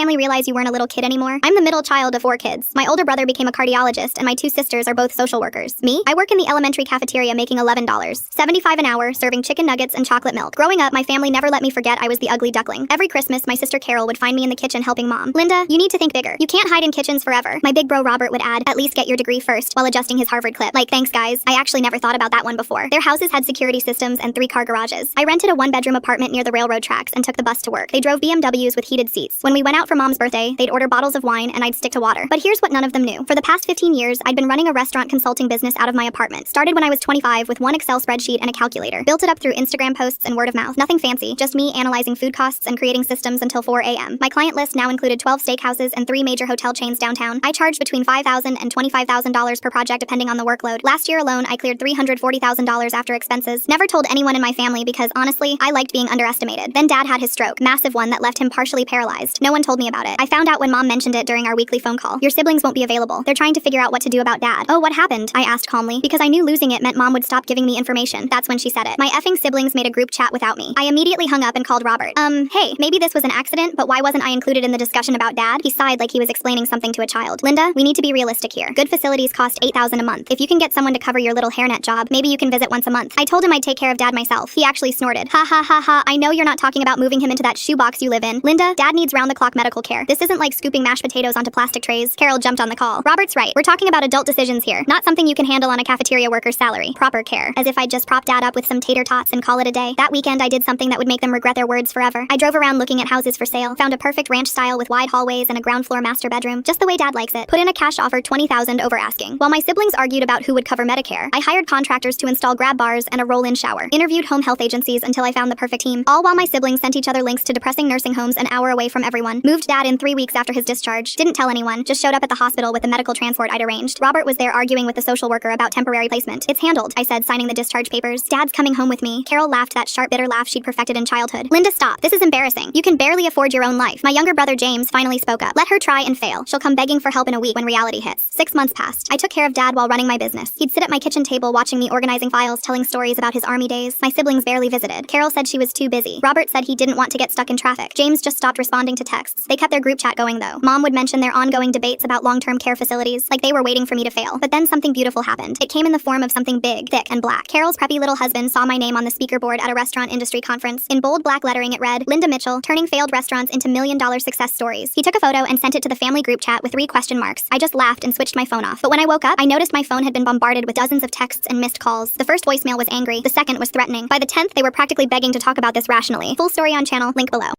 family realize you weren't a little kid anymore? I'm the middle child of 4 kids. My older brother became a cardiologist, and my 2 sisters are both social workers. Me? I work in the elementary cafeteria making $11.75 an hour, serving chicken nuggets and chocolate milk. Growing up, my family never let me forget I was the ugly duckling. Every Christmas, my sister Carol would find me in the kitchen helping mom. Linda, you need to think bigger. You can't hide in kitchens forever. My big bro Robert would add, at least get your degree first, while adjusting his Harvard clip. Like, thanks guys. I actually never thought about that one before. Their houses had security systems and 3-car garages. I rented a 1-bedroom apartment near the railroad tracks and took the bus to work. They drove BMWs with heated seats. When we went out for mom's birthday, they'd order bottles of wine and I'd stick to water. But here's what none of them knew. For the past 15 years, I'd been running a restaurant consulting business out of my apartment. Started when I was 25 with one Excel spreadsheet and a calculator. Built it up through Instagram posts and word of mouth. Nothing fancy, just me analyzing food costs and creating systems until 4 a.m. My client list now included 12 steakhouses and 3 major hotel chains downtown. I charged between $5,000 and $25,000 per project depending on the workload. Last year alone, I cleared $340,000 after expenses. Never told anyone in my family because honestly, I liked being underestimated. Then dad had his stroke, massive one that left him partially paralyzed. No one told me about it. I found out when mom mentioned it during our weekly phone call. Your siblings won't be available. They're trying to figure out what to do about dad. Oh, what happened? I asked calmly, because I knew losing it meant mom would stop giving me information. That's when she said it. My effing siblings made a group chat without me. I immediately hung up and called Robert. Hey, maybe this was an accident, but why wasn't I included in the discussion about dad? He sighed like he was explaining something to a child. Linda, we need to be realistic here. Good facilities cost $8,000 a month. If you can get someone to cover your little hairnet job, maybe you can visit once a month. I told him I'd take care of dad myself. He actually snorted. Ha ha ha ha, I know you're not talking about moving him into that shoebox you live in. Linda, dad needs round-the-clock medical care. This isn't like scooping mashed potatoes onto plastic trays. Carol jumped on the call. Robert's right. We're talking about adult decisions here, not something you can handle on a cafeteria worker's salary. Proper care. As if I'd just prop dad up with some tater tots and call it a day. That weekend I did something that would make them regret their words forever. I drove around looking at houses for sale, found a perfect ranch style with wide hallways and a ground floor master bedroom, just the way dad likes it. Put in a cash offer $20,000 over asking. While my siblings argued about who would cover Medicare, I hired contractors to install grab bars and a roll-in shower. Interviewed home health agencies until I found the perfect team. All while my siblings sent each other links to depressing nursing homes an hour away from everyone. Moved dad in 3 weeks after his discharge. Didn't tell anyone, just showed up at the hospital with the medical transport I'd arranged. Robert was there arguing with the social worker about temporary placement. It's handled, I said, signing the discharge papers. Dad's coming home with me. Carol laughed that sharp, bitter laugh she'd perfected in childhood. Linda, stop. This is embarrassing. You can barely afford your own life. My younger brother James finally spoke up. Let her try and fail. She'll come begging for help in a week when reality hits. 6 months passed. I took care of dad while running my business. He'd sit at my kitchen table watching me organizing files, telling stories about his army days. My siblings barely visited. Carol said she was too busy. Robert said he didn't want to get stuck in traffic. James just stopped responding to texts. They kept their group chat going though. Mom would mention their ongoing debates about long-term care facilities, like they were waiting for me to fail. But then something beautiful happened. It came in the form of something big, thick, and black. Carol's preppy little husband saw my name on the speaker board at a restaurant industry conference. In bold black lettering it read, Linda Mitchell, turning failed restaurants into million-dollar success stories. He took a photo and sent it to the family group chat with 3 question marks. I just laughed and switched my phone off. But when I woke up, I noticed my phone had been bombarded with dozens of texts and missed calls. The first voicemail was angry. The second was threatening. By the 10th, they were practically begging to talk about this rationally. Full story on channel, link below.